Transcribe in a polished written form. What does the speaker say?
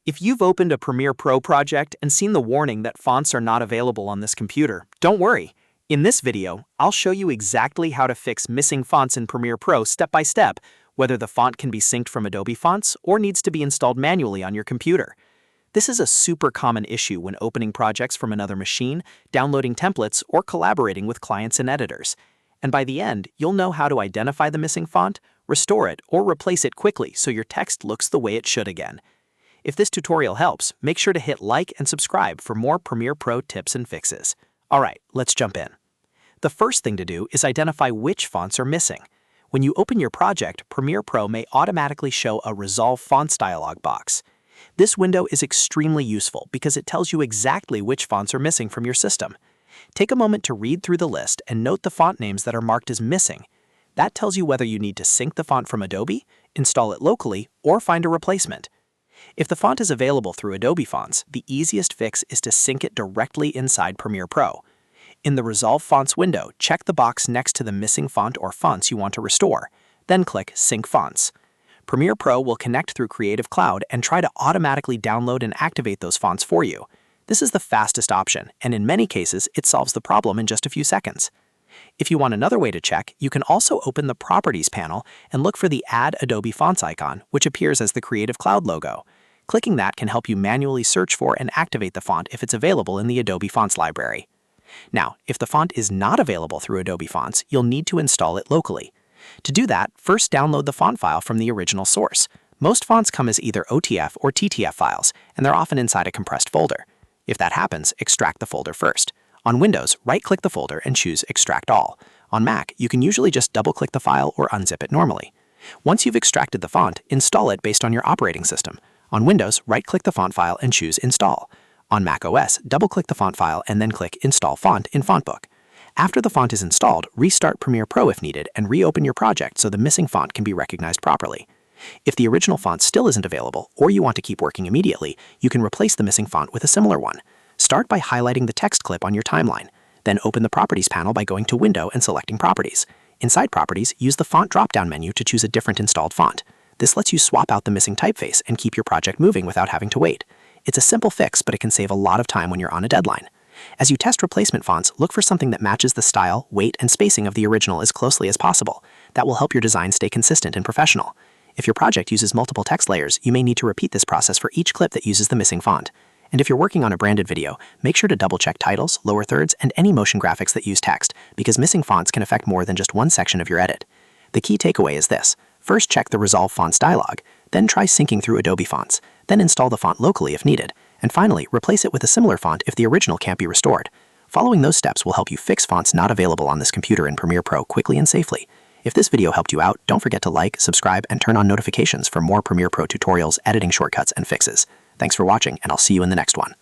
If you've opened a Premiere Pro project and seen the warning that fonts are not available on this computer, don't worry. In this video, I'll show you exactly how to fix missing fonts in Premiere Pro step by step, whether the font can be synced from Adobe Fonts or needs to be installed manually on your computer. This is a super common issue when opening projects from another machine, downloading templates, or collaborating with clients and editors. And by the end, you'll know how to identify the missing font, restore it, or replace it quickly so your text looks the way it should again. If this tutorial helps, make sure to hit like and subscribe for more Premiere Pro tips and fixes. Alright, let's jump in. The first thing to do is identify which fonts are missing. When you open your project, Premiere Pro may automatically show a Resolve Fonts dialog box. This window is extremely useful because it tells you exactly which fonts are missing from your system. Take a moment to read through the list and note the font names that are marked as missing. That tells you whether you need to sync the font from Adobe, install it locally, or find a replacement. If the font is available through Adobe Fonts, the easiest fix is to sync it directly inside Premiere Pro. In the Resolve Fonts window, check the box next to the missing font or fonts you want to restore. Then click Sync Fonts. Premiere Pro will connect through Creative Cloud and try to automatically download and activate those fonts for you. This is the fastest option, and in many cases, it solves the problem in just a few seconds. If you want another way to check, you can also open the Properties panel and look for the Add Adobe Fonts icon, which appears as the Creative Cloud logo. Clicking that can help you manually search for and activate the font if it's available in the Adobe Fonts library. Now, if the font is not available through Adobe Fonts, you'll need to install it locally. To do that, first download the font file from the original source. Most fonts come as either OTF or TTF files, and they're often inside a compressed folder. If that happens, extract the folder first. On Windows, right-click the folder and choose Extract All. On Mac, you can usually just double-click the file or unzip it normally. Once you've extracted the font, install it based on your operating system. On Windows, right-click the font file and choose Install. On Mac OS, double-click the font file and then click Install Font in FontBook. After the font is installed, restart Premiere Pro if needed and reopen your project so the missing font can be recognized properly. If the original font still isn't available, or you want to keep working immediately, you can replace the missing font with a similar one. Start by highlighting the text clip on your timeline. Then open the Properties panel by going to Window and selecting Properties. Inside Properties, use the Font drop-down menu to choose a different installed font. This lets you swap out the missing typeface and keep your project moving without having to wait. It's a simple fix, but it can save a lot of time when you're on a deadline. As you test replacement fonts, look for something that matches the style, weight, and spacing of the original as closely as possible. That will help your design stay consistent and professional. If your project uses multiple text layers, you may need to repeat this process for each clip that uses the missing font. And if you're working on a branded video, make sure to double-check titles, lower thirds, and any motion graphics that use text, because missing fonts can affect more than just one section of your edit. The key takeaway is this. First, check the Resolve Fonts dialog, then try syncing through Adobe Fonts, then install the font locally if needed, and finally, replace it with a similar font if the original can't be restored. Following those steps will help you fix fonts not available on this computer in Premiere Pro quickly and safely. If this video helped you out, don't forget to like, subscribe, and turn on notifications for more Premiere Pro tutorials, editing shortcuts, and fixes. Thanks for watching, and I'll see you in the next one.